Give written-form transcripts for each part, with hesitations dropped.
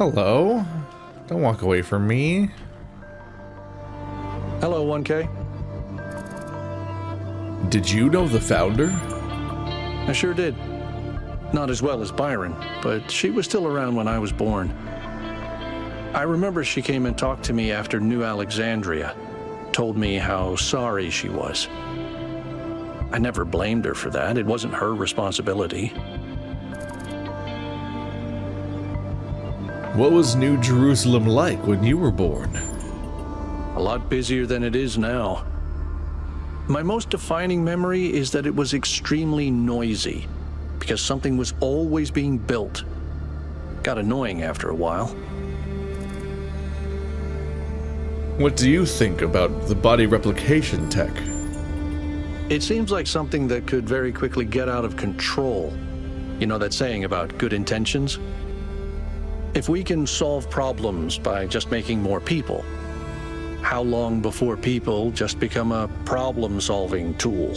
Hello? Don't walk away from me. Hello, 1K. Did you know the founder? I sure did. Not as well as Byron, but she was still around when I was born. I remember she came and talked to me after New Alexandria, told me how sorry she was. I never blamed her for that. It wasn't her responsibility. What was New Jerusalem like when you were born? A lot busier than it is now. My most defining memory is that it was extremely noisy, because something was always being built. Got annoying after a while. What do you think about the body replication tech? It seems like something that could very quickly get out of control. You know that saying about good intentions? If we can solve problems by just making more people, how long before people just become a problem-solving tool?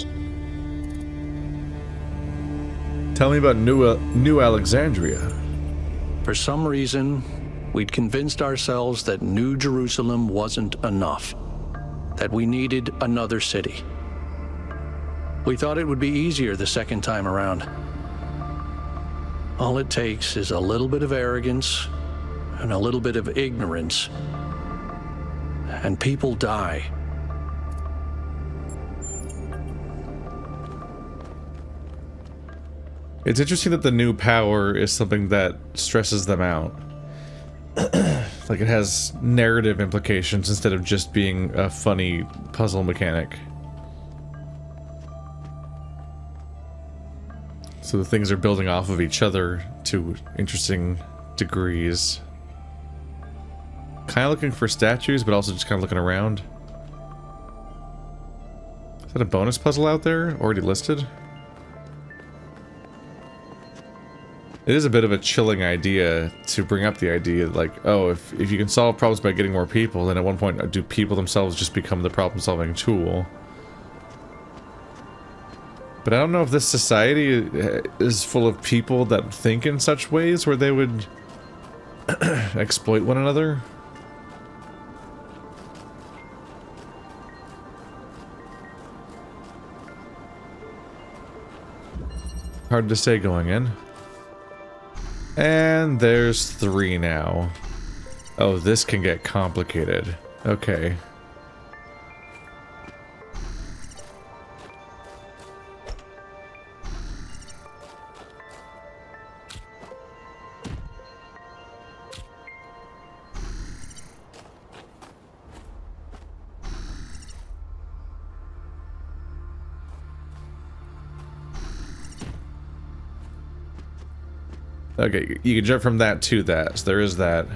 Tell me about New Alexandria. For some reason, we'd convinced ourselves that New Jerusalem wasn't enough, that we needed another city. We thought it would be easier the second time around. All it takes is a little bit of arrogance and a little bit of ignorance, and people die. It's interesting that the new power is something that stresses them out. Like it has narrative implications instead of just being a funny puzzle mechanic. So the things are building off of each other to interesting degrees. Kind of looking for statues, but also just kind of looking around. Is that a bonus puzzle out there? Already listed? It is a bit of a chilling idea to bring up the idea like, oh, if you can solve problems by getting more people, then at one point do people themselves just become the problem-solving tool? But I don't know if this society is full of people that think in such ways where they would exploit one another. Hard to say going in. And there's 3 now. Oh, this can get complicated. Okay. Okay, you can jump from that to that, so there is that.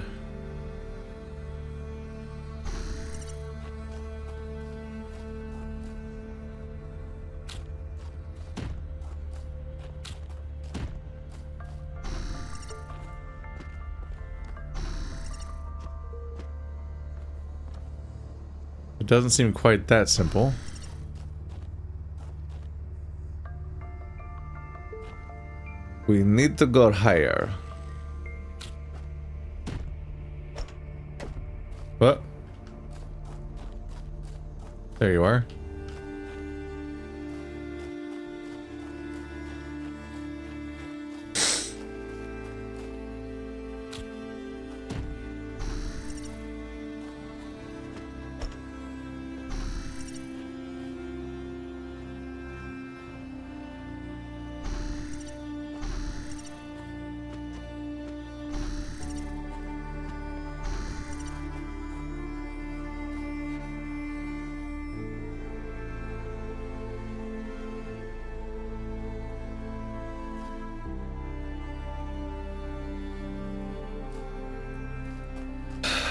It doesn't seem quite that simple. We need to go higher. What? There you are.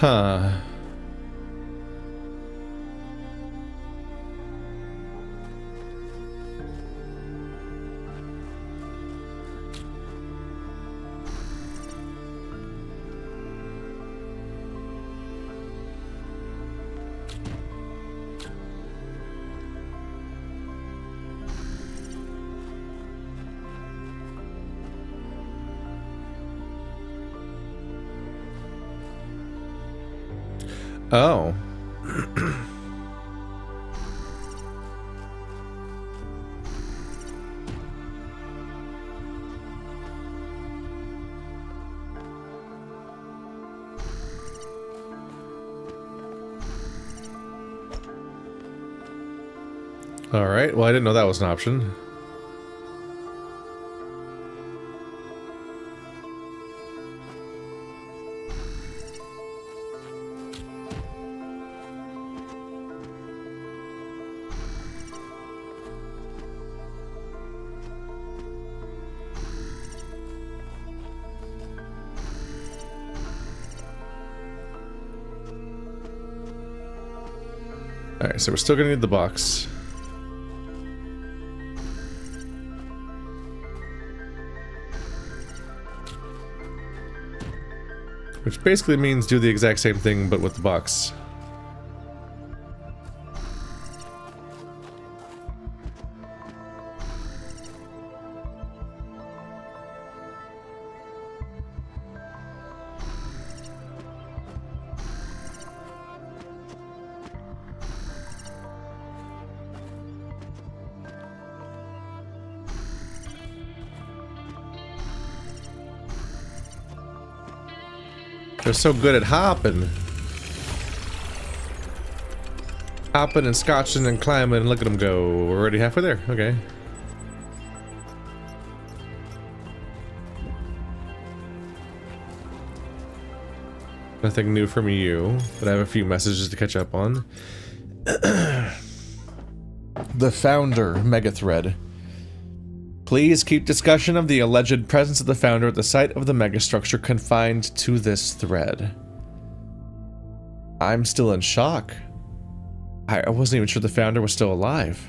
Huh. Oh. Alright, well I didn't know that was an option. Alright, so we're still gonna need the box. Which basically means do the exact same thing, but with the box. They're so good at hopping. Hopping and scotching and climbing, and look at them go. We're already halfway there. Okay. Nothing new from you, but I have a few messages to catch up on. The Founder Mega Thread. Please keep discussion of the alleged presence of the Founder at the site of the megastructure confined to this thread. I'm still in shock. I wasn't even sure the Founder was still alive.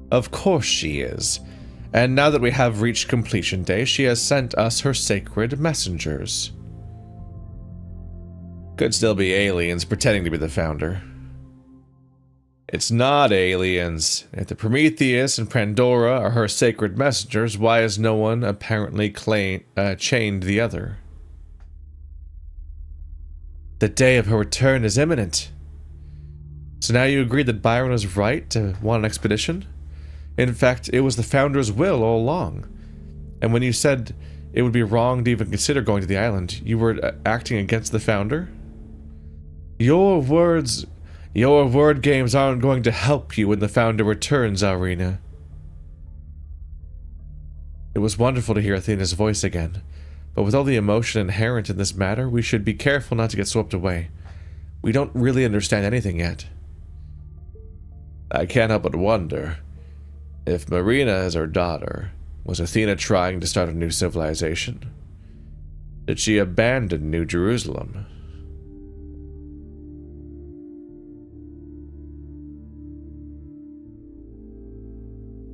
Of course she is. And now that we have reached completion day, she has sent us her sacred messengers. Could still be aliens pretending to be the Founder. It's not aliens. If the Prometheus and Pandora are her sacred messengers, why has no one apparently chained the other? The day of her return is imminent. So now you agree that Byron was right to want an expedition? In fact, it was the Founder's will all along. And when you said it would be wrong to even consider going to the island, you were acting against the Founder? Your word games aren't going to help you when the Founder returns, Irina. It was wonderful to hear Athena's voice again, but with all the emotion inherent in this matter, we should be careful not to get swept away. We don't really understand anything yet. I can't help but wonder, if Marina is her daughter, was Athena trying to start a new civilization? Did she abandon New Jerusalem?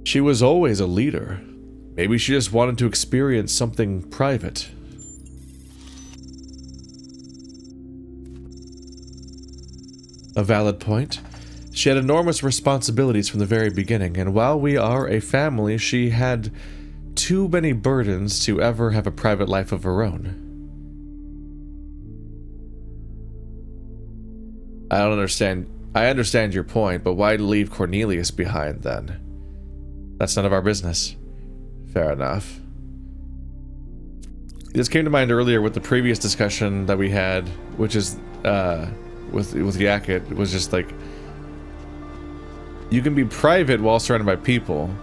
She was always a leader. Maybe she just wanted to experience something private. A valid point. She had enormous responsibilities from the very beginning, and while we are a family, she had too many burdens to ever have a private life of her own. I understand your point, but why leave Cornelius behind then? That's none of our business. Fair enough. This came to mind earlier with the previous discussion that we had, which is, with Yakut, was just like, you can be private while surrounded by people.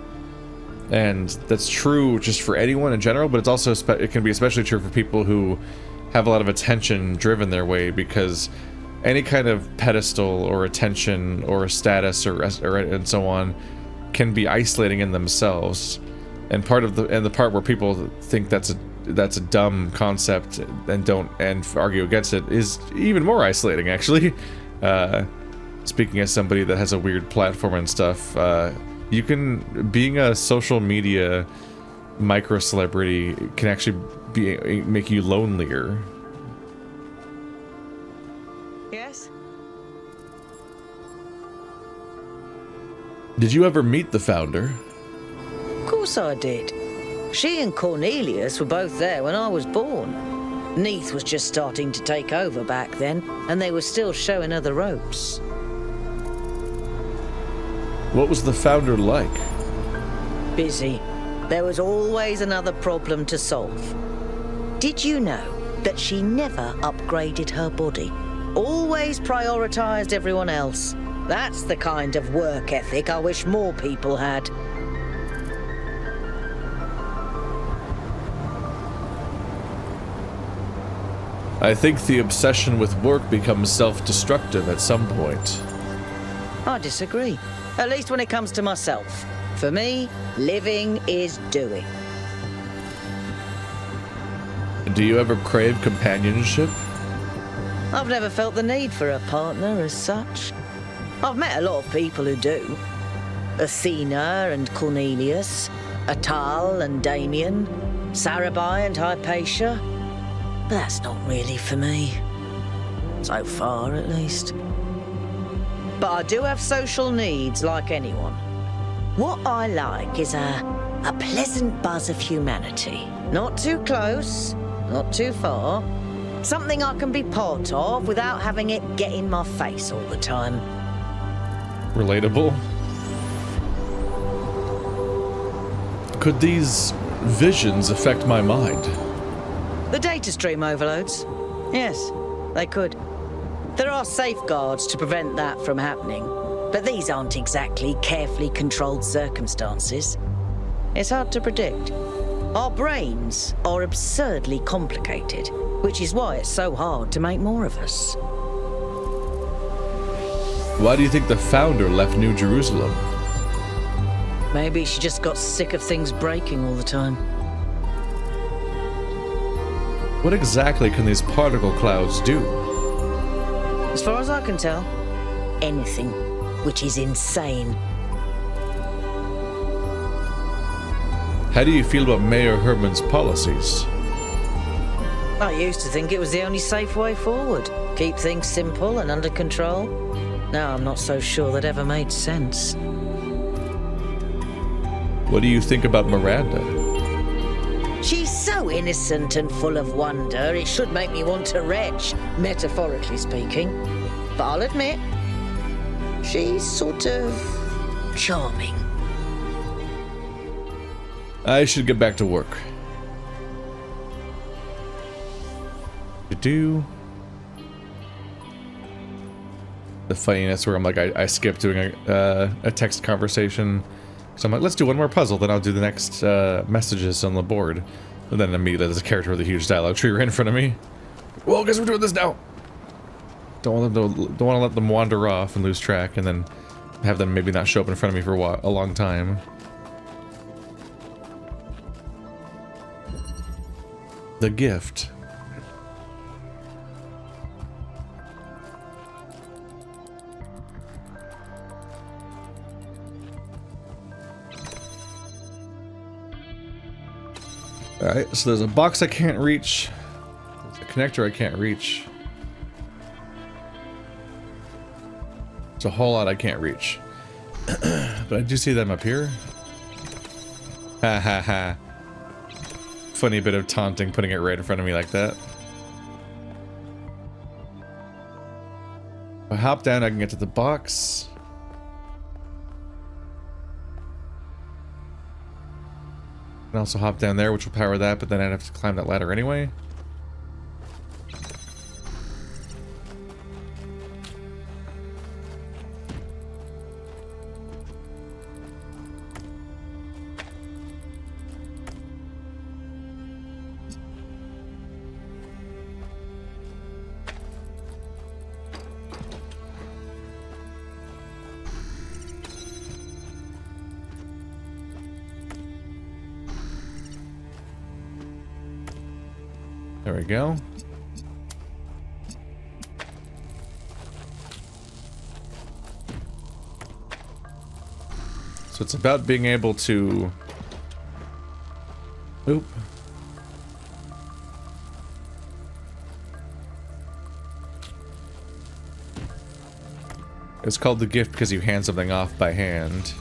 And that's true just for anyone in general, but it's also, it can be especially true for people who have a lot of attention driven their way, because any kind of pedestal or attention or status or and so on can be isolating in themselves, and the part where people think that's a dumb concept and argue against it is even more isolating, actually. Speaking as somebody that has a weird platform and stuff, being a social media micro celebrity can actually make you lonelier. Yes? Did you ever meet the Founder? Of course I did. She and Cornelius were both there when I was born. Neath was just starting to take over back then, and they were still showing her the ropes. What was the founder like? Busy. There was always another problem to solve. Did you know that she never upgraded her body? Always prioritized everyone else. That's the kind of work ethic I wish more people had. I think the obsession with work becomes self-destructive at some point. I disagree. At least when it comes to myself. For me, living is doing. Do you ever crave companionship? I've never felt the need for a partner as such. I've met a lot of people who do. Athena and Cornelius, Atal and Damien, Sarabai and Hypatia. But that's not really for me. So far, at least. But I do have social needs like anyone. What I like is a pleasant buzz of humanity. Not too close, not too far. Something I can be part of without having it get in my face all the time. Relatable. Could these visions affect my mind? The data stream overloads? Yes, they could. There are safeguards to prevent that from happening, but these aren't exactly carefully controlled circumstances. It's hard to predict. Our brains are absurdly complicated, which is why it's so hard to make more of us. Why do you think the founder left New Jerusalem? Maybe she just got sick of things breaking all the time. What exactly can these particle clouds do? As far as I can tell, anything, which is insane. How do you feel about Mayor Herman's policies? I used to think it was the only safe way forward. Keep things simple and under control. Now I'm not so sure that ever made sense. What do you think about Miranda? She's so innocent and full of wonder, it should make me want to retch, metaphorically speaking. But I'll admit, she's sort of charming. I should get back to work. The funniness where I'm like, I skipped doing a text conversation. So I'm like, let's do one more puzzle, then I'll do the next messages on the board. And then immediately there's a character with a huge dialogue tree right in front of me. Well, guess we're doing this now. Don't want to let them wander off and lose track, and then have them maybe not show up in front of me for a long time. The gift. Alright, so there's a box I can't reach. There's a connector I can't reach. There's a whole lot I can't reach. But I do see them up here. Ha ha ha. Funny bit of taunting, putting it right in front of me like that. If I hop down, I can get to the box. I can also hop down there, which will power that, but then I'd have to climb that ladder anyway. There we go. So it's about being able to... Oop. It's called the gift because you hand something off by hand.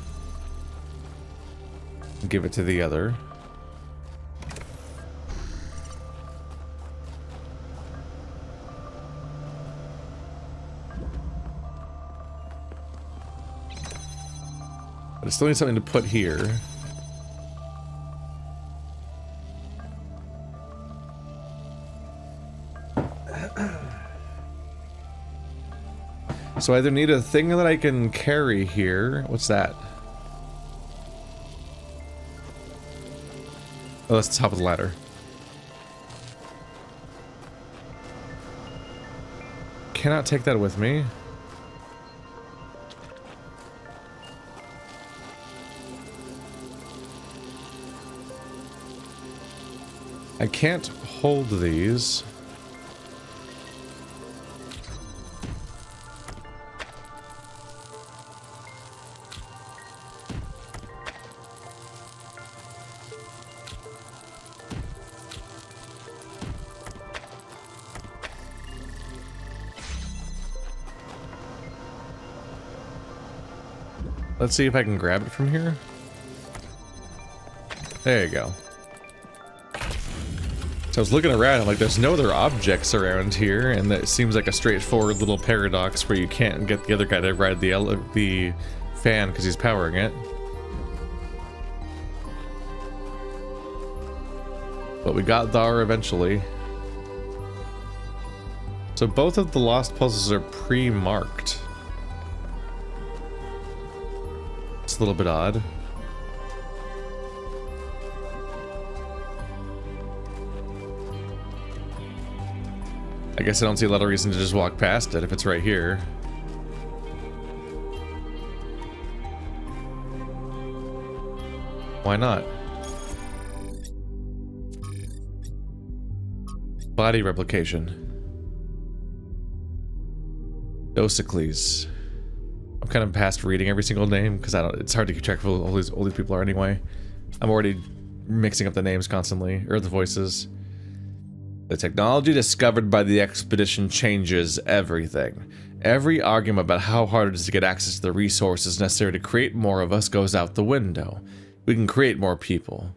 And give it to the other. But I still need something to put here. So I either need a thing that I can carry here. What's that? Oh, that's the top of the ladder. Cannot take that with me. I can't hold these. Let's see if I can grab it from here. There you go. So I was looking around, I'm like, there's no other objects around here, and that seems like a straightforward little paradox where you can't get the other guy to ride the fan because he's powering it. But we got there eventually. So both of the lost puzzles are pre-marked. It's a little bit odd. I guess I don't see a lot of reason to just walk past it if it's right here. Why not? Body replication. Dosicles. I'm kind of past reading every single name because it's hard to keep track of who all these people are anyway. I'm already mixing up the names constantly, or the voices. The technology discovered by the expedition changes everything. Every argument about how hard it is to get access to the resources necessary to create more of us goes out the window. We can create more people.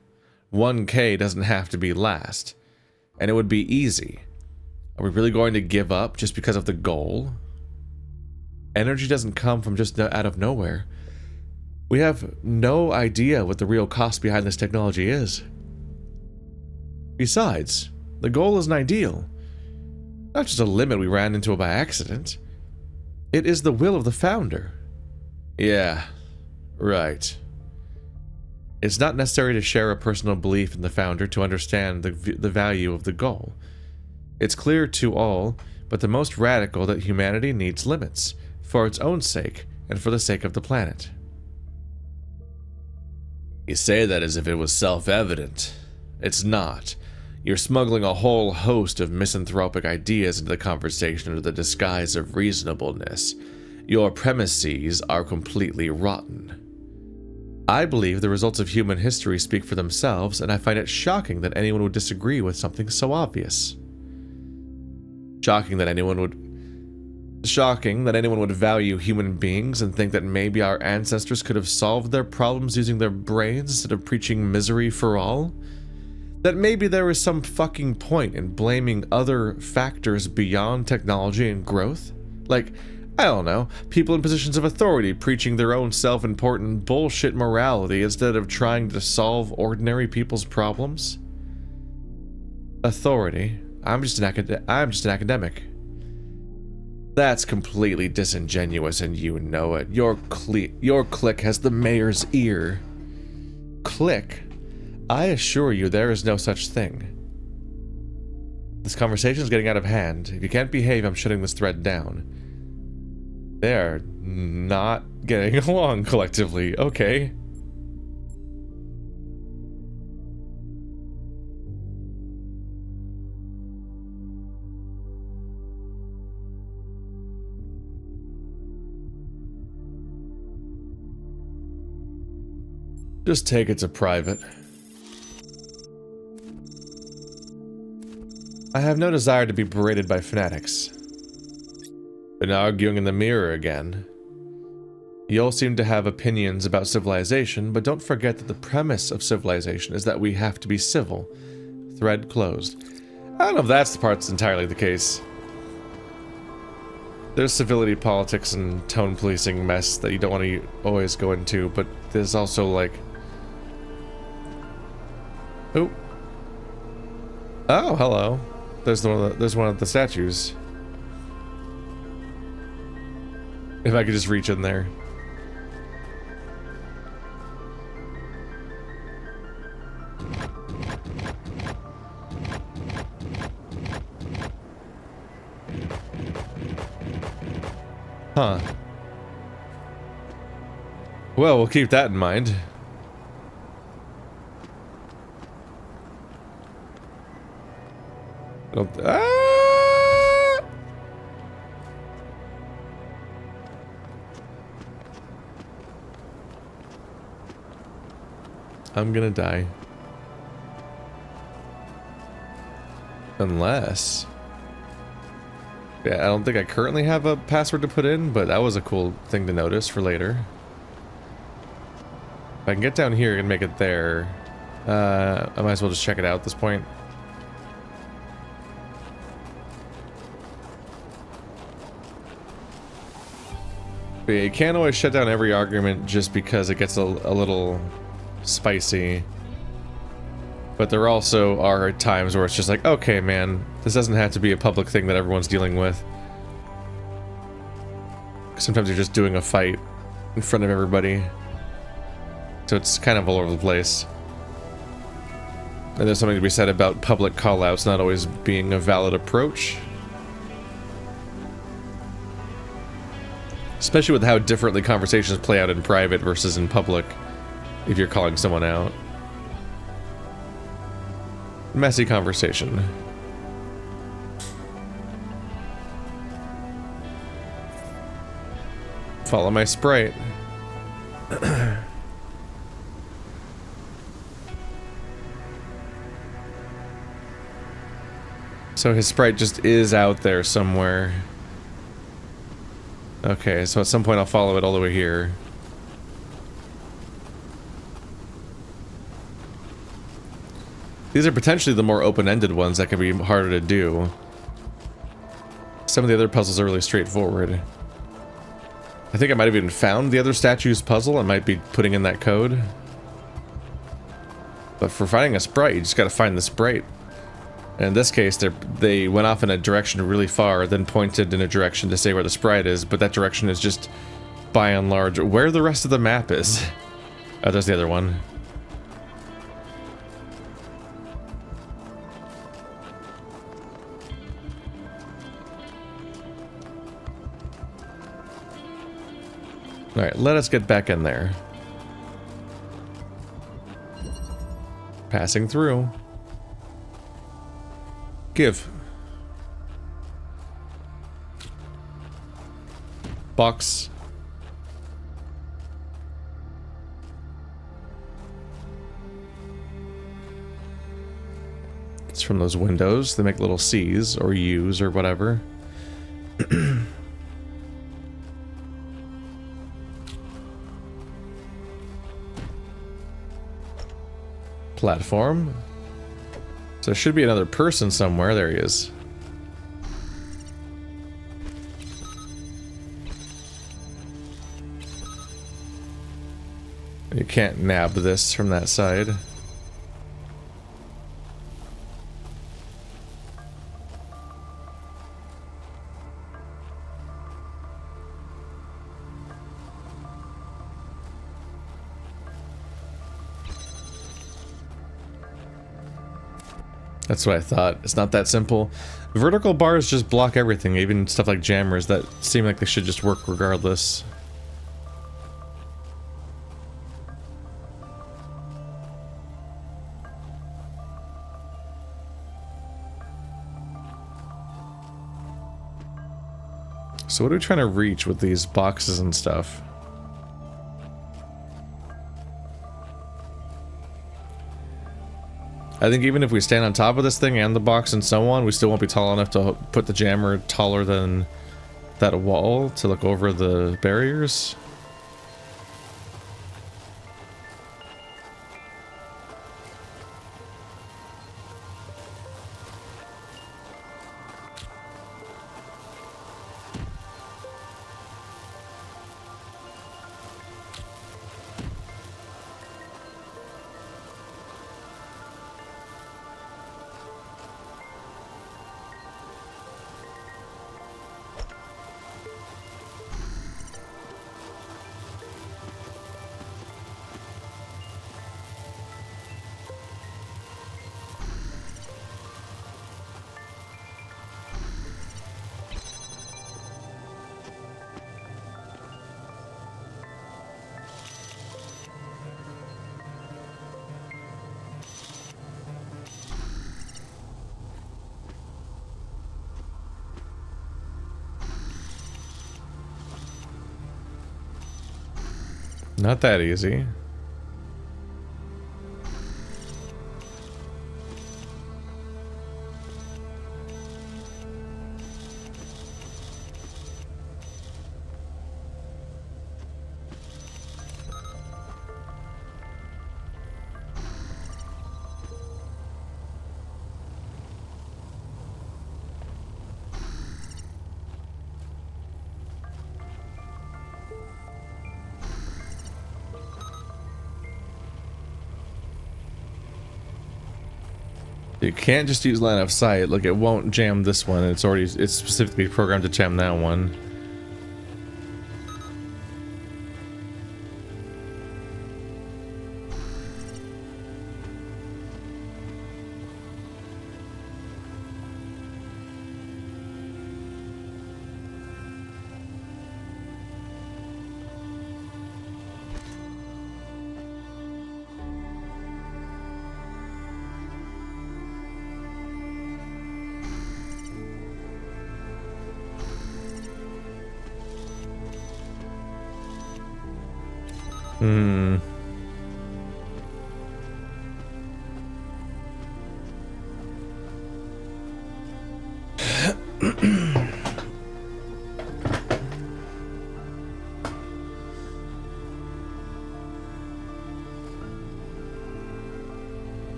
1K doesn't have to be last. And it would be easy. Are we really going to give up just because of the goal? Energy doesn't come from just out of nowhere. We have no idea what the real cost behind this technology is. Besides, the goal is an ideal, not just a limit we ran into by accident. It is the will of the founder. Yeah, right. It's not necessary to share a personal belief in the founder to understand the value of the goal. It's clear to all, but the most radical, that humanity needs limits, for its own sake and for the sake of the planet. You say that as if it was self-evident. It's not. You're smuggling a whole host of misanthropic ideas into the conversation under the disguise of reasonableness. Your premises are completely rotten. I believe the results of human history speak for themselves, and I find it shocking that anyone would disagree with something so obvious. Shocking that anyone would value human beings and think that maybe our ancestors could have solved their problems using their brains instead of preaching misery for all. That maybe there was some fucking point in blaming other factors beyond technology and growth. Like, I don't know, people in positions of authority preaching their own self-important bullshit morality instead of trying to solve ordinary people's problems. Authority. I'm just an academic. That's completely disingenuous, and you know it. Your clique has the mayor's ear. Clique? I assure you there is no such thing. This conversation is getting out of hand. If you can't behave, I'm shutting this thread down. They're not getting along collectively. Okay. Just take it to private. I have no desire to be berated by fanatics. Been arguing in the mirror again. You all seem to have opinions about civilization, but don't forget that the premise of civilization is that we have to be civil. Thread closed. I don't know if that's the part that's entirely the case. There's civility politics and tone policing mess that you don't want to always go into, but there's also like... Oh. Oh, hello. There's one of the statues. If I could just reach in there. Huh. Well, we'll keep that in mind. Ah! I'm gonna die. Unless... Yeah, I don't think I currently have a password to put in, but that was a cool thing to notice for later. If I can get down here and make it there, I might as well just check it out at this point. But yeah, you can't always shut down every argument just because it gets a little spicy. But there also are times where it's just like, okay, man, this doesn't have to be a public thing that everyone's dealing with. Sometimes you're just doing a fight in front of everybody. So it's kind of all over the place. And there's something to be said about public call-outs not always being a valid approach. Especially with how differently conversations play out in private versus in public, if you're calling someone out. Messy conversation. Follow my sprite. So his sprite just is out there somewhere. Okay, so at some point I'll follow it all the way here. These are potentially the more open-ended ones that can be harder to do. Some of the other puzzles are really straightforward. I think I might have even found the other statue's puzzle. I might be putting in that code. But for finding a sprite, you just gotta find the sprite. And in this case, they went off in a direction really far, then pointed in a direction to say where the sprite is, but that direction is just, by and large, where the rest of the map is. Oh, there's the other one. Alright, let us get back in there. Passing through. Give. Box. It's from those windows. They make little C's or U's or whatever. Platform. So there should be another person somewhere. There he is. You can't nab this from that side. That's what I thought. It's not that simple. Vertical bars just block everything, even stuff like jammers that seem like they should just work regardless. So what are we trying to reach with these boxes and stuff? I think even if we stand on top of this thing and the box and so on, we still won't be tall enough to put the jammer taller than that wall to look over the barriers. Not that easy. You can't just use line of sight. Like, it won't jam this one. It's specifically programmed to jam that one.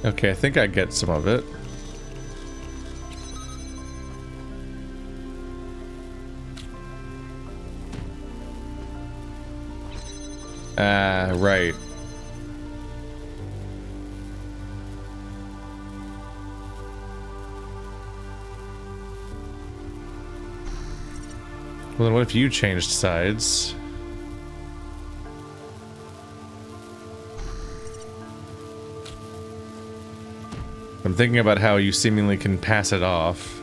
Okay, I think I get some of it. Right. Well, then what if you changed sides? I'm thinking about how you seemingly can pass it off.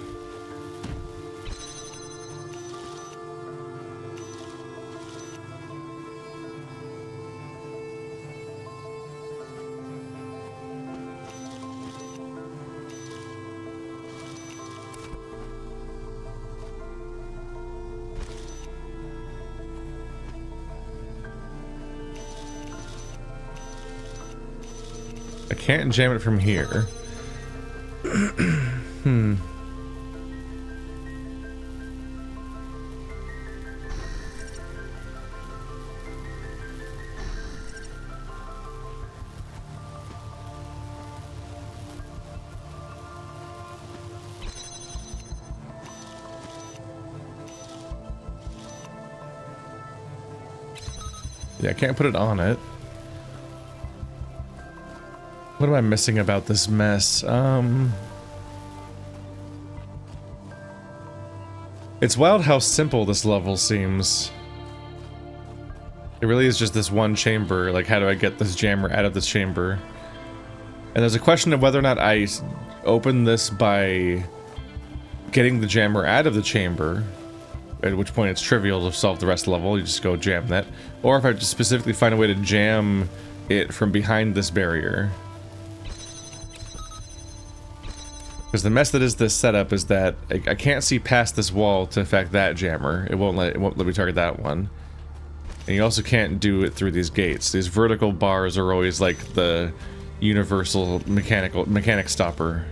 I can't jam it from here. Yeah, I can't put it on it. What am I missing about this mess? It's wild how simple this level seems. It really is just this one chamber. Like, how do I get this jammer out of this chamber? And there's a question of whether or not I open this by getting the jammer out of the chamber, at which point it's trivial to solve the rest of the level. You just go jam that. Or if I just specifically find a way to jam it from behind this barrier. Because the mess that is this setup is that I can't see past this wall to affect that jammer. It won't let me target that one. And you also can't do it through these gates. These vertical bars are always like the universal mechanic stopper.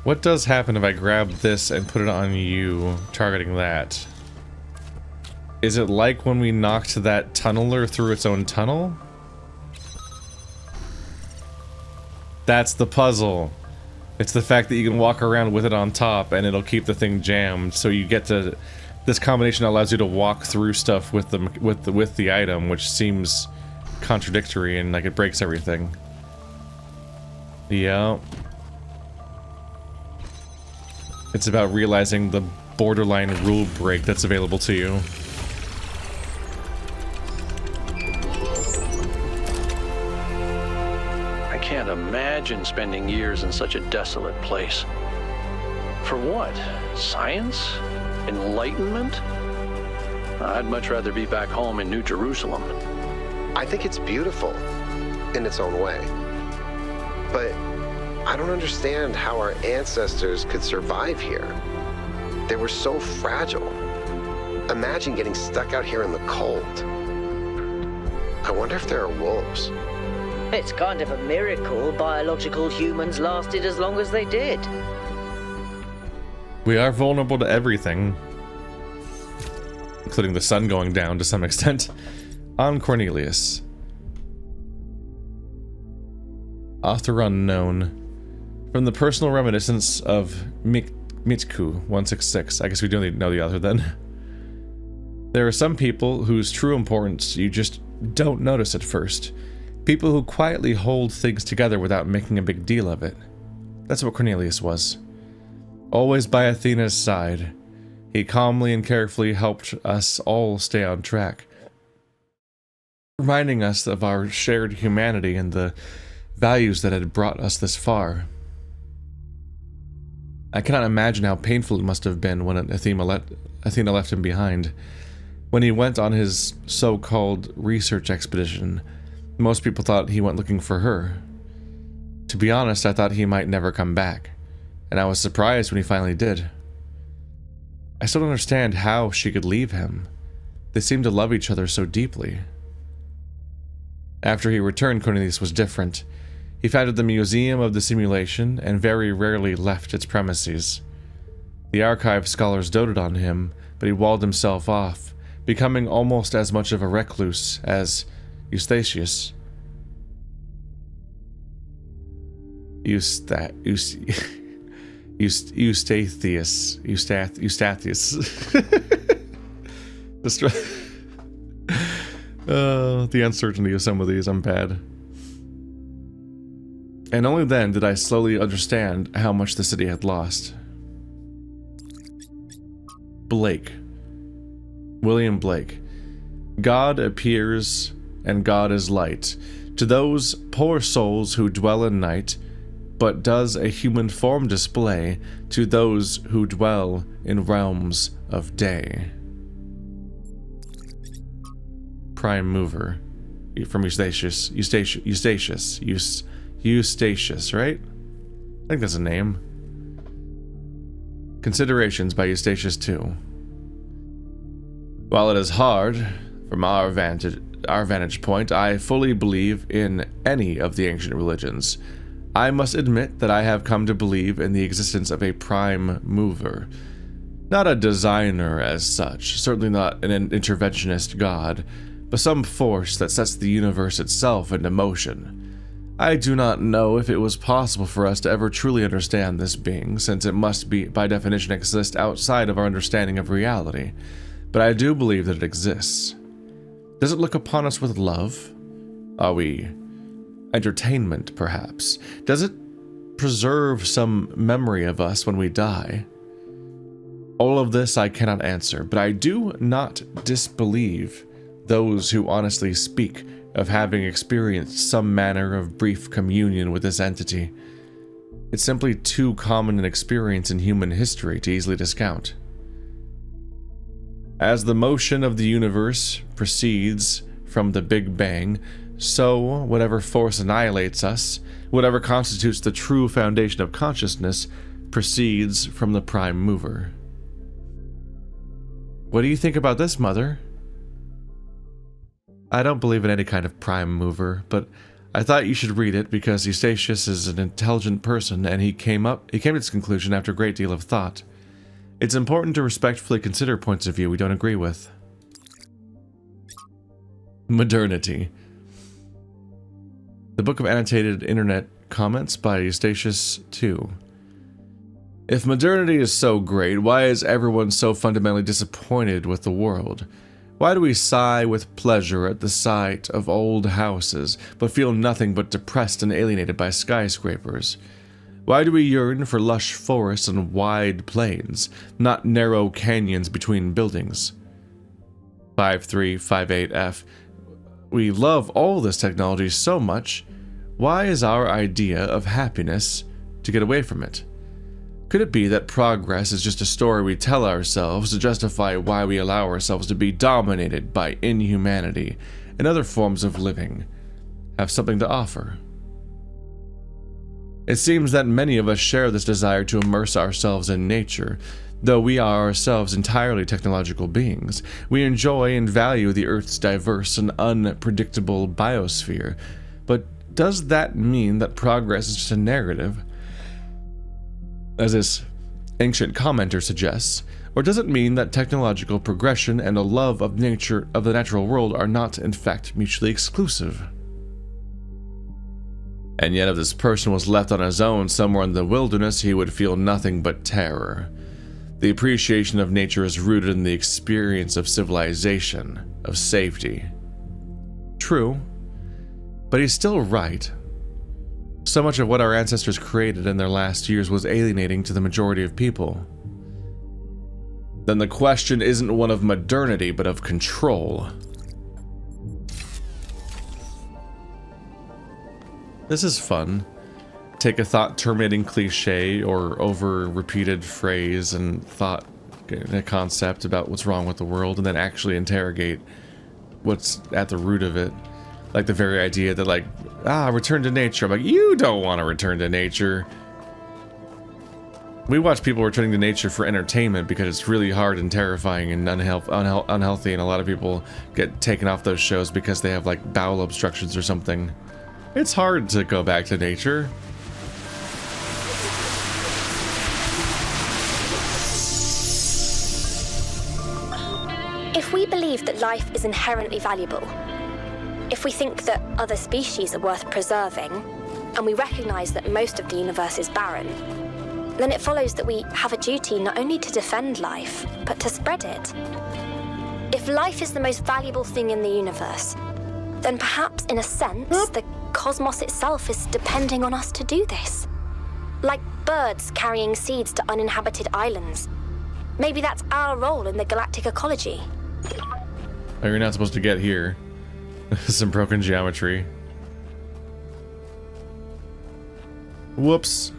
What does happen if I grab this and put it on you, targeting that? Is it like when we knocked that tunneler through its own tunnel? That's the puzzle. It's the fact that you can walk around with it on top and it'll keep the thing jammed, so you get to... This combination allows you to walk through stuff with the item, which seems contradictory and like it breaks everything. Yeah. It's about realizing the borderline rule break that's available to you. I can't imagine spending years in such a desolate place. For what? Science? Enlightenment? I'd much rather be back home in New Jerusalem. I think it's beautiful in its own way. But I don't understand how our ancestors could survive here. They were so fragile. Imagine getting stuck out here in the cold. I wonder if there are wolves. It's kind of a miracle biological humans lasted as long as they did. We are vulnerable to everything, including the sun going down to some extent. On Cornelius. Author unknown. From the personal reminiscence of Mitku 166. I guess we do know the author then. There are some people whose true importance you just don't notice at first. People who quietly hold things together without making a big deal of it. That's what Cornelius was. Always by Athena's side, he calmly and carefully helped us all stay on track, reminding us of our shared humanity and the values that had brought us this far. I cannot imagine how painful it must have been when Athena left him behind. When he went on his so-called research expedition, most people thought he went looking for her. To be honest, I thought he might never come back, and I was surprised when he finally did. I still don't understand how she could leave him. They seemed to love each other so deeply. After he returned, Cornelius was different. He founded the Museum of the Simulation and very rarely left its premises. The archive scholars doted on him, but he walled himself off, becoming almost as much of a recluse as Eustathius. The uncertainty of some of these, I'm bad. And only then did I slowly understand how much the city had lost. Blake. William Blake. God appears, and God is light, to those poor souls who dwell in night, but does a human form display to those who dwell in realms of day. Prime mover. From Eustathius, right? I think that's a name. Considerations by Eustathius II. While it is hard, from our vantage point, I fully believe in any of the ancient religions. I must admit that I have come to believe in the existence of a prime mover. Not a designer as such, certainly not an interventionist god, but some force that sets the universe itself into motion. I do not know if it was possible for us to ever truly understand this being, since it must be, by definition, exist outside of our understanding of reality, but I do believe that it exists. Does it look upon us with love? Are we entertainment, perhaps? Does it preserve some memory of us when we die? All of this I cannot answer, but I do not disbelieve those who honestly speak of having experienced some manner of brief communion with this entity. It's simply too common an experience in human history to easily discount. As the motion of the universe proceeds from the Big Bang, so whatever force annihilates us, whatever constitutes the true foundation of consciousness, proceeds from the prime mover. What do you think about this, Mother? I don't believe in any kind of prime mover, but I thought you should read it because Eustathius is an intelligent person and he came to this conclusion after a great deal of thought. It's important to respectfully consider points of view we don't agree with. Modernity. The Book of Annotated Internet Comments by Eustathius II. If modernity is so great, why is everyone so fundamentally disappointed with the world? Why do we sigh with pleasure at the sight of old houses, but feel nothing but depressed and alienated by skyscrapers? Why do we yearn for lush forests and wide plains, not narrow canyons between buildings? 5358F. We love all this technology so much. Why is our idea of happiness to get away from it? Could it be that progress is just a story we tell ourselves to justify why we allow ourselves to be dominated by inhumanity and other forms of living have something to offer? It seems that many of us share this desire to immerse ourselves in nature. Though we are ourselves entirely technological beings, we enjoy and value the Earth's diverse and unpredictable biosphere. But does that mean that progress is just a narrative, as this ancient commenter suggests? Or does it mean that technological progression and a love of nature, of the natural world, are not in fact mutually exclusive? And yet if this person was left on his own somewhere in the wilderness, he would feel nothing but terror. The appreciation of nature is rooted in the experience of civilization, of safety. True, but he's still right. So much of what our ancestors created in their last years was alienating to the majority of people. Then the question isn't one of modernity, but of control. This is fun. Take a thought-terminating cliche or over-repeated phrase and thought, a concept about what's wrong with the world, and then actually interrogate what's at the root of it. Like the very idea that, like, return to nature. I'm like, you don't want to return to nature. We watch people returning to nature for entertainment because it's really hard and terrifying and unhealthy, and a lot of people get taken off those shows because they have, like, bowel obstructions or something. It's hard to go back to nature. If we believe that life is inherently valuable, if we think that other species are worth preserving, and we recognize that most of the universe is barren, then it follows that we have a duty not only to defend life, but to spread it. If life is the most valuable thing in the universe, then perhaps, in a sense, the cosmos itself is depending on us to do this. Like birds carrying seeds to uninhabited islands. Maybe that's our role in the galactic ecology. Oh, you're not supposed to get here. Some broken geometry. Whoops.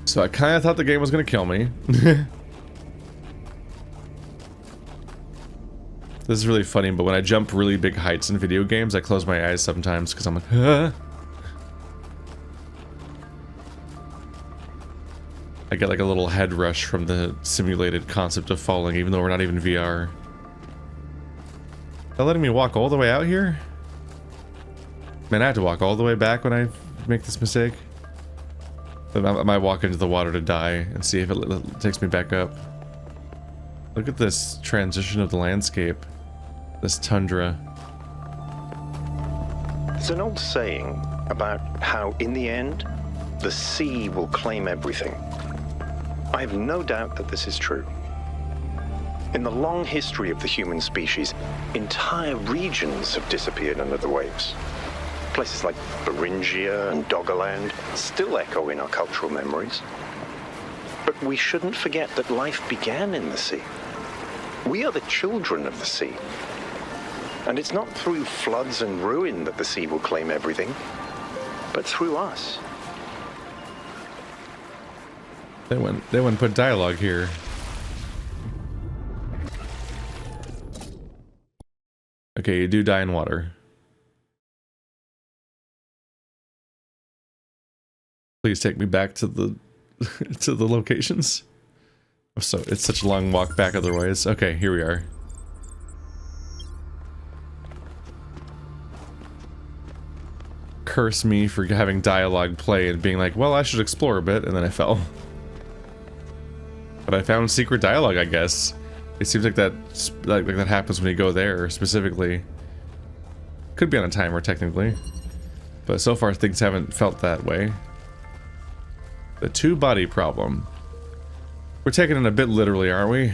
So I kind of thought the game was going to kill me. This is really funny, but when I jump really big heights in video games, I close my eyes sometimes because I'm like, huh? I get like a little head rush from the simulated concept of falling, even though we're not even VR. They're letting me walk all the way out here? Man, I have to walk all the way back when I make this mistake. I might walk into the water to die and see if it takes me back up. Look at this transition of the landscape. This tundra. There's an old saying about how, in the end, the sea will claim everything. I have no doubt that this is true. In the long history of the human species, entire regions have disappeared under the waves. Places like Beringia and Doggerland still echo in our cultural memories. But we shouldn't forget that life began in the sea. We are the children of the sea. And it's not through floods and ruin that the sea will claim everything, but through us. They wouldn't put dialogue here. Okay, you do die in water. Please take me back to the to the locations. So it's such a long walk back otherwise. Okay, here we are. Curse me for having dialogue play and being like, well, I should explore a bit, and then I fell. But I found secret dialogue, I guess. It seems like that that happens when you go there specifically. Could be on a timer technically, but so far things haven't felt that way. The two-body problem. We're taking it a bit literally, aren't we?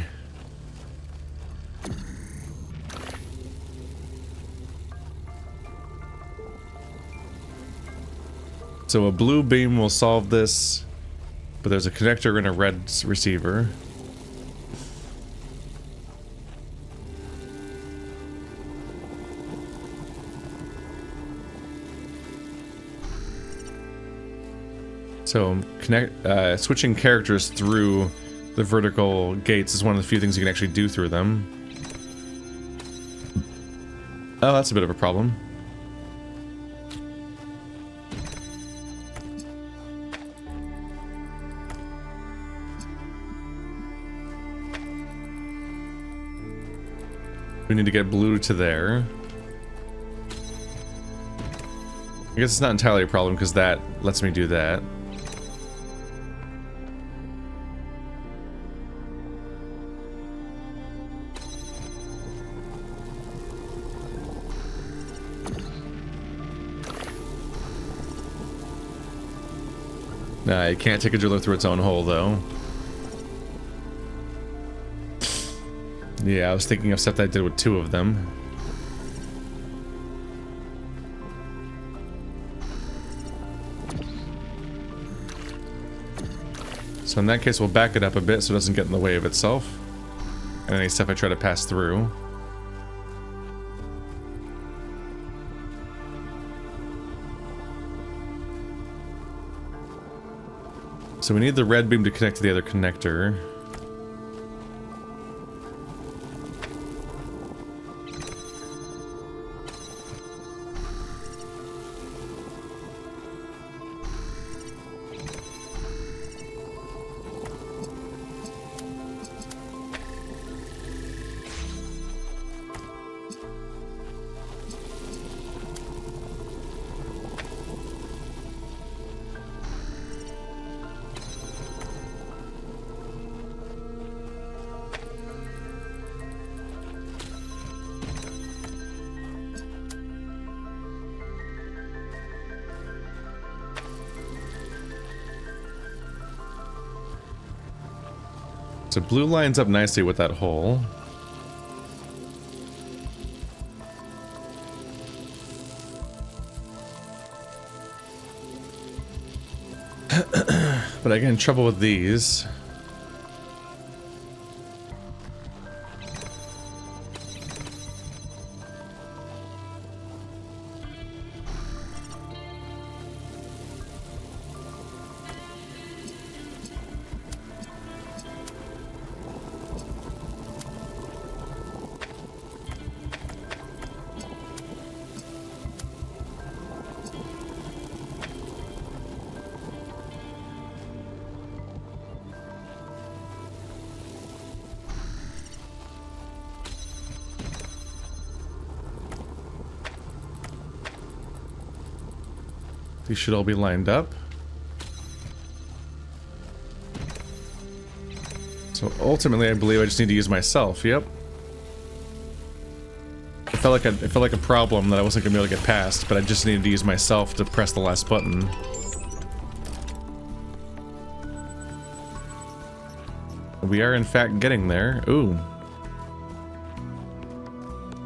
So a blue beam will solve this, but there's a connector and a red receiver. So switching characters through the vertical gates is one of the few things you can actually do through them. Oh, that's a bit of a problem. We need to get blue to there. I guess it's not entirely a problem because that lets me do that. Nah, you can't take a driller through its own hole, though. Yeah, I was thinking of stuff that I did with two of them. So in that case, we'll back it up a bit so it doesn't get in the way of itself. And any stuff I try to pass through. So we need the red beam to connect to the other connector. So blue lines up nicely with that hole. But I get in trouble with these. These should all be lined up. So ultimately, I believe I just need to use myself. Yep. It felt like a problem that I wasn't gonna be able to get past, but I just needed to use myself to press the last button. We are in fact getting there. Ooh.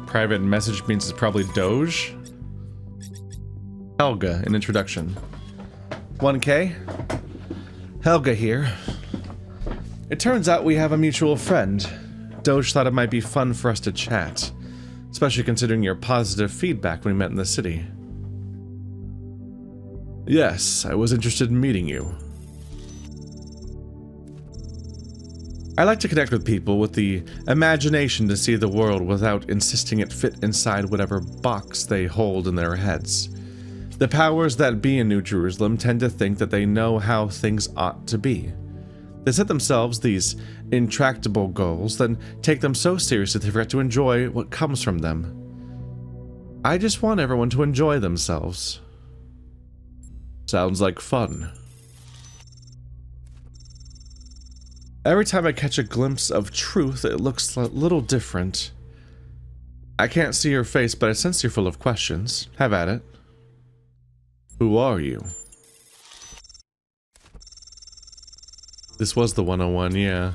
Private message means it's probably Doge. Helga, an introduction. 1K? Helga here. It turns out we have a mutual friend. Doge thought it might be fun for us to chat, especially considering your positive feedback when we met in the city. Yes, I was interested in meeting you. I like to connect with people with the imagination to see the world without insisting it fit inside whatever box they hold in their heads. The powers that be in New Jerusalem tend to think that they know how things ought to be. They set themselves these intractable goals, then take them so seriously they forget to enjoy what comes from them. I just want everyone to enjoy themselves. Sounds like fun. Every time I catch a glimpse of truth, it looks a little different. I can't see your face, but I sense you're full of questions. Have at it. Who are you? This was the 101, yeah.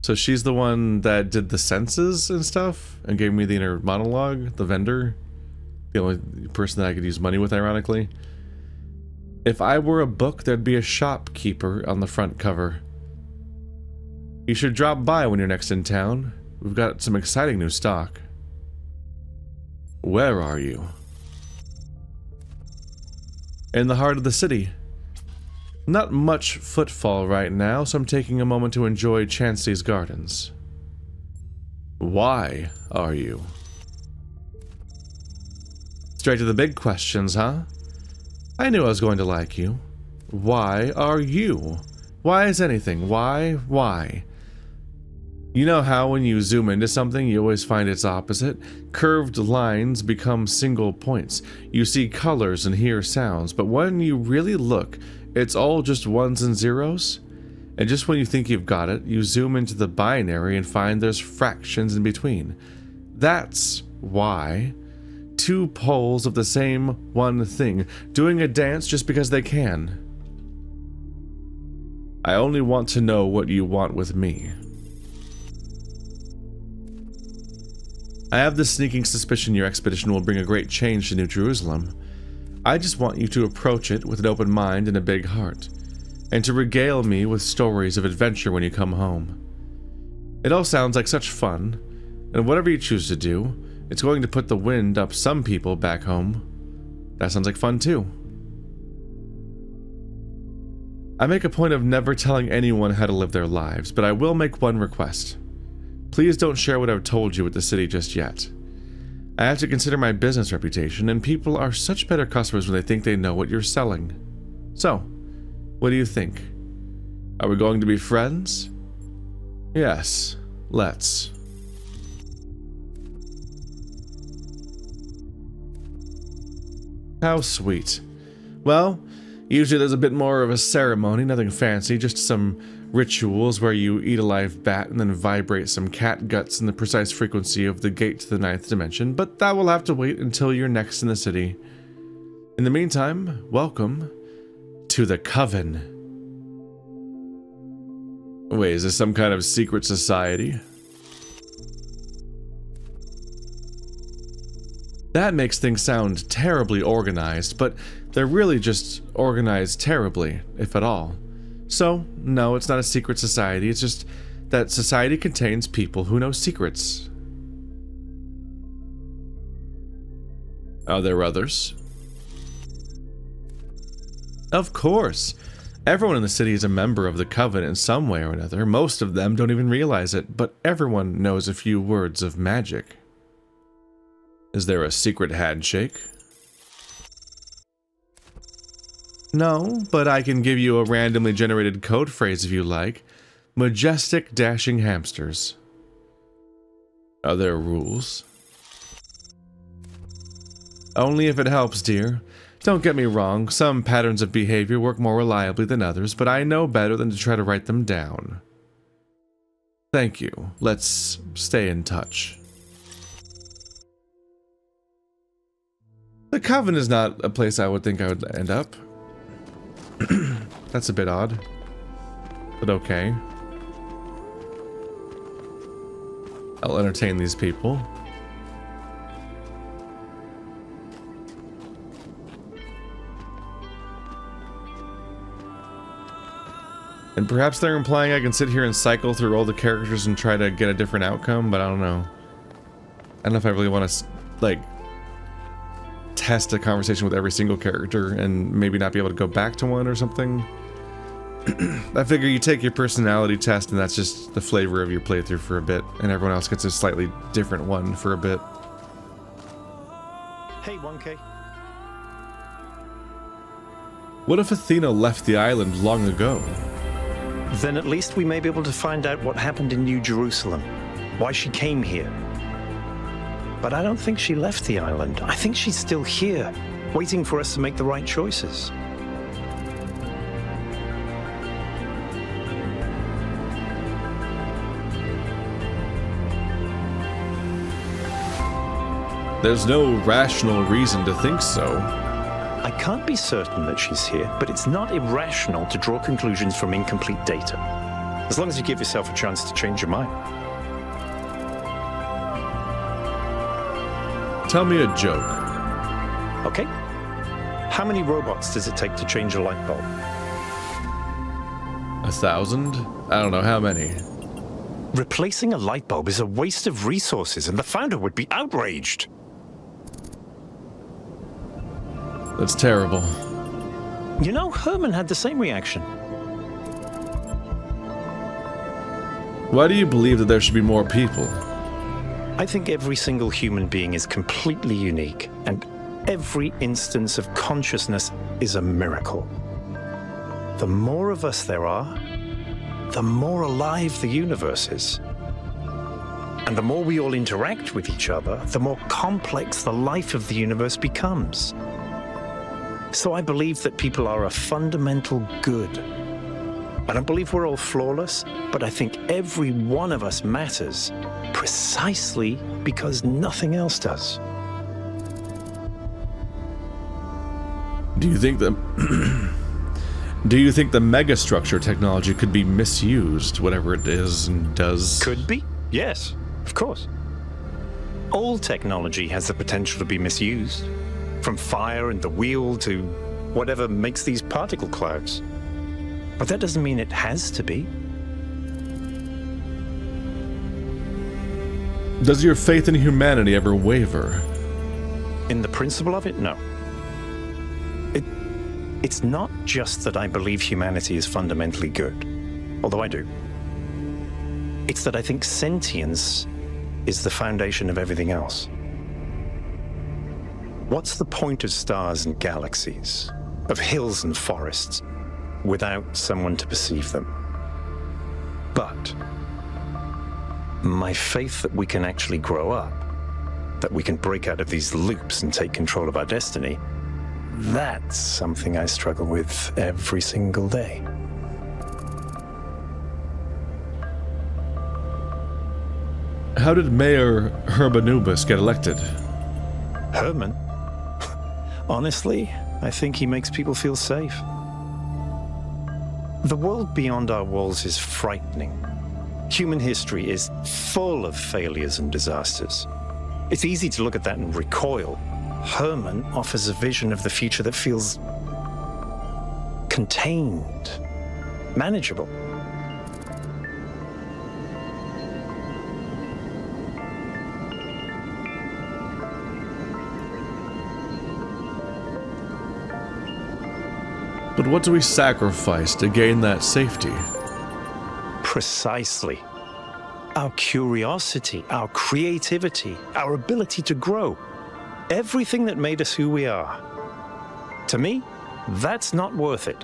So she's the one that did the senses and stuff and gave me the inner monologue, the vendor. The only person that I could use money with, ironically. If I were a book, there'd be a shopkeeper on the front cover. You should drop by when you're next in town. We've got some exciting new stock. Where are you? In the heart of the city. Not much footfall right now, so I'm taking a moment to enjoy Chansey's gardens. Why are you? Straight to the big questions, huh? I knew I was going to like you. Why are you? Why is anything? Why? You know how when you zoom into something, you always find its opposite? Curved lines become single points. You see colors and hear sounds, but when you really look, it's all just ones and zeros. And just when you think you've got it, you zoom into the binary and find there's fractions in between. That's why. Two poles of the same one thing, doing a dance just because they can. I only want to know what you want with me. I have the sneaking suspicion your expedition will bring a great change to New Jerusalem. I just want you to approach it with an open mind and a big heart, and to regale me with stories of adventure when you come home. It all sounds like such fun, and whatever you choose to do, it's going to put the wind up some people back home. That sounds like fun too. I make a point of never telling anyone how to live their lives, but I will make one request. Please don't share what I've told you with the city just yet. I have to consider my business reputation, and people are such better customers when they think they know what you're selling. So, what do you think? Are we going to be friends? Yes, let's. How sweet. Well, usually there's a bit more of a ceremony, nothing fancy, just some rituals where you eat a live bat and then vibrate some cat guts in the precise frequency of the gate to the 9th dimension, but that will have to wait until you're next in the city. In the meantime, welcome to the Coven. Wait, is this some kind of secret society? That makes things sound terribly organized, but they're really just organized terribly, if at all. So, no, it's not a secret society, it's just that society contains people who know secrets. Are there others? Of course. Everyone in the city is a member of the Coven in some way or another. Most of them don't even realize it, but everyone knows a few words of magic. Is there a secret handshake? No, but I can give you a randomly generated code phrase if you like. Majestic dashing hamsters. Are there rules? Only if it helps, dear. Don't get me wrong, some patterns of behavior work more reliably than others, but I know better than to try to write them down. Thank you. Let's stay in touch. The Coven is not a place I would think I would end up. That's a bit odd, but okay. I'll entertain these people. And perhaps they're implying I can sit here and cycle through all the characters and try to get a different outcome, but I don't know. I don't know if I really want to, like, test a conversation with every single character and maybe not be able to go back to one or something. I figure you take your personality test and that's just the flavor of your playthrough for a bit, and everyone else gets a slightly different one for a bit. Hey, 1K. What if Athena left the island long ago? Then at least we may be able to find out what happened in New Jerusalem, why she came here. But I don't think she left the island. I think she's still here, waiting for us to make the right choices. There's no rational reason to think so. I can't be certain that she's here, but it's not irrational to draw conclusions from incomplete data. As long as you give yourself a chance to change your mind. Tell me a joke. Okay? How many robots does it take to change a light bulb? 1,000? I don't know, how many? Replacing a light bulb is a waste of resources, and the founder would be outraged. That's terrible. You know, Herman had the same reaction. Why do you believe that there should be more people? I think every single human being is completely unique, and every instance of consciousness is a miracle. The more of us there are, the more alive the universe is. And the more we all interact with each other, the more complex the life of the universe becomes. So I believe that people are a fundamental good. I don't believe we're all flawless, but I think every one of us matters precisely because nothing else does. Do you think the megastructure technology could be misused, whatever it is and does? Could be? Yes, of course. All technology has the potential to be misused, from fire and the wheel to whatever makes these particle clouds. But that doesn't mean it has to be. Does your faith in humanity ever waver? In the principle of it, no. It's not just that I believe humanity is fundamentally good, although I do. It's that I think sentience is the foundation of everything else. What's the point of stars and galaxies, of hills and forests, without someone to perceive them? But my faith that we can actually grow up, that we can break out of these loops and take control of our destiny, that's something I struggle with every single day. How did Mayor Hermanubis get elected? Herman? Honestly, I think he makes people feel safe. The world beyond our walls is frightening. Human history is full of failures and disasters. It's easy to look at that and recoil. Herman offers a vision of the future that feels contained, manageable. But what do we sacrifice to gain that safety? Precisely. Our curiosity, our creativity, our ability to grow. Everything that made us who we are. To me, that's not worth it.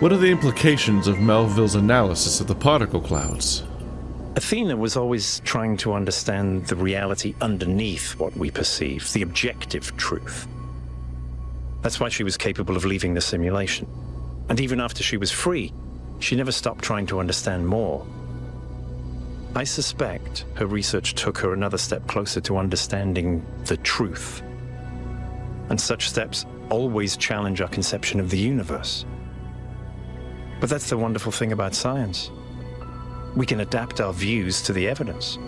What are the implications of Melville's analysis of the particle clouds? Athena was always trying to understand the reality underneath what we perceive, the objective truth. That's why she was capable of leaving the simulation. And even after she was free, she never stopped trying to understand more. I suspect her research took her another step closer to understanding the truth. And such steps always challenge our conception of the universe. But that's the wonderful thing about science. We can adapt our views to the evidence.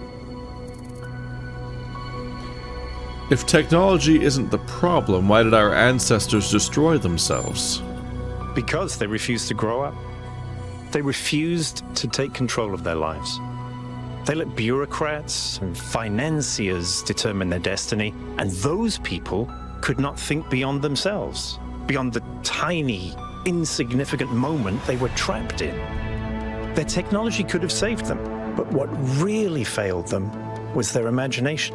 If technology isn't the problem, why did our ancestors destroy themselves? Because they refused to grow up. They refused to take control of their lives. They let bureaucrats and financiers determine their destiny, and those people could not think beyond themselves, beyond the tiny, insignificant moment they were trapped in. Their technology could have saved them, but what really failed them was their imagination.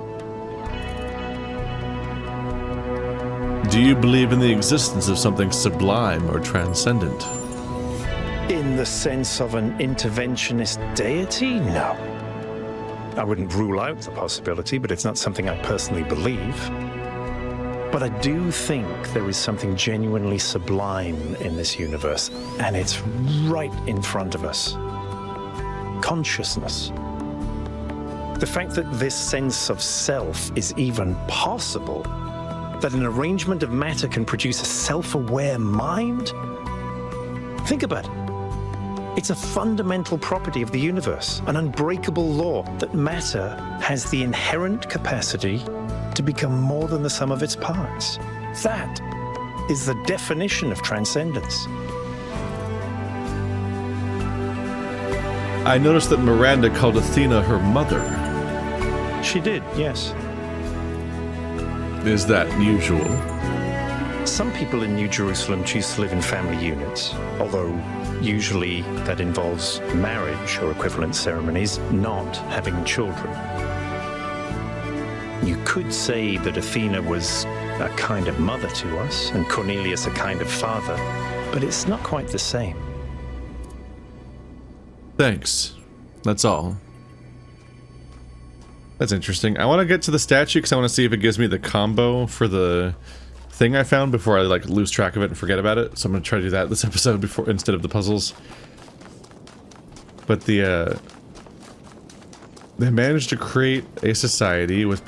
Do you believe in the existence of something sublime or transcendent? In the sense of an interventionist deity? No. I wouldn't rule out the possibility, but it's not something I personally believe. But I do think there is something genuinely sublime in this universe, and it's right in front of us. Consciousness. The fact that this sense of self is even possible, that an arrangement of matter can produce a self-aware mind? Think about it. It's a fundamental property of the universe, an unbreakable law that matter has the inherent capacity to become more than the sum of its parts. That is the definition of transcendence. I noticed that Miranda called Athena her mother. She did, yes. Is that usual? Some people in New Jerusalem choose to live in family units, although usually that involves marriage or equivalent ceremonies, not having children. You could say that Athena was a kind of mother to us and Cornelius a kind of father, but it's not quite the same. Thanks. That's all. That's interesting. I want to get to the statue because I want to see if it gives me the combo for the thing I found before I like lose track of it and forget about it. So I'm going to try to do that this episode before instead of the puzzles. But they managed to create a society with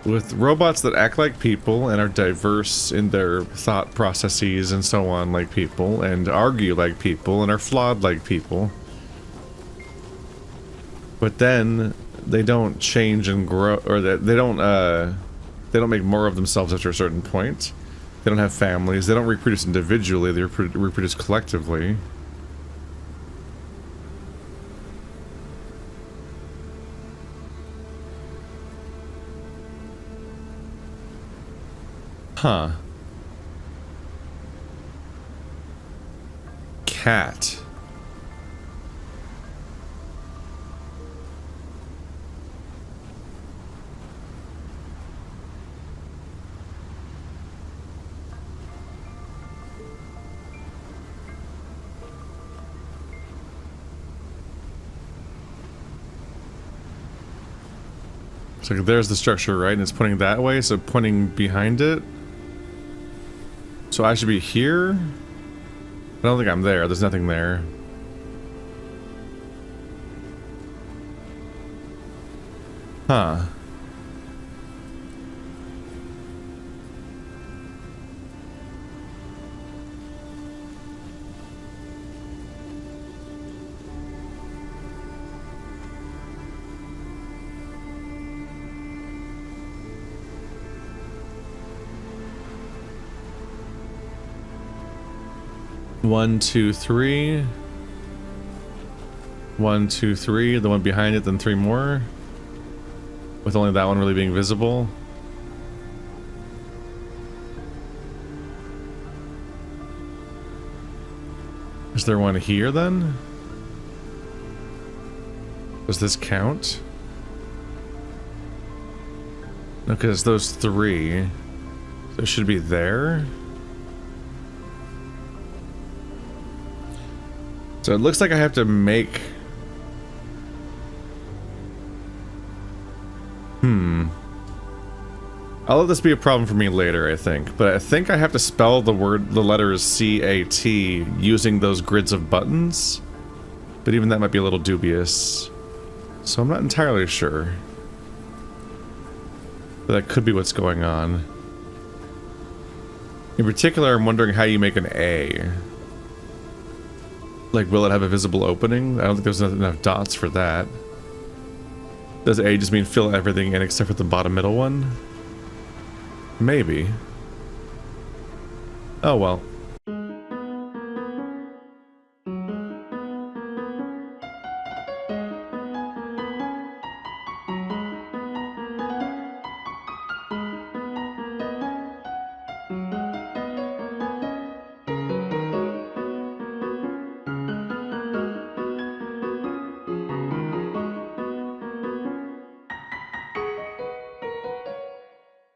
with robots that act like people and are diverse in their thought processes and so on like people, and argue like people and are flawed like people. But then they don't change and grow, or they don't make more of themselves after a certain point. They don't have families. They don't reproduce individually. They reproduce collectively. Huh. Cat. So there's the structure, right? And it's pointing that way, so pointing behind it. So I should be here? I don't think I'm there. There's nothing there. Huh. One, two, three. 1, 2, 3. The one behind it, then 3 more. With only that one really being visible. Is there one here then? Does this count? No, because those 3. So it should be there. So it looks like I have to make... I'll let this be a problem for me later, I think. But I think I have to spell the letters C-A-T using those grids of buttons. But even that might be a little dubious. So I'm not entirely sure. But that could be what's going on. In particular, I'm wondering how you make an A. Like, will it have a visible opening? I don't think there's enough dots for that. Does A just mean fill everything in except for the bottom middle one? Maybe. Oh well.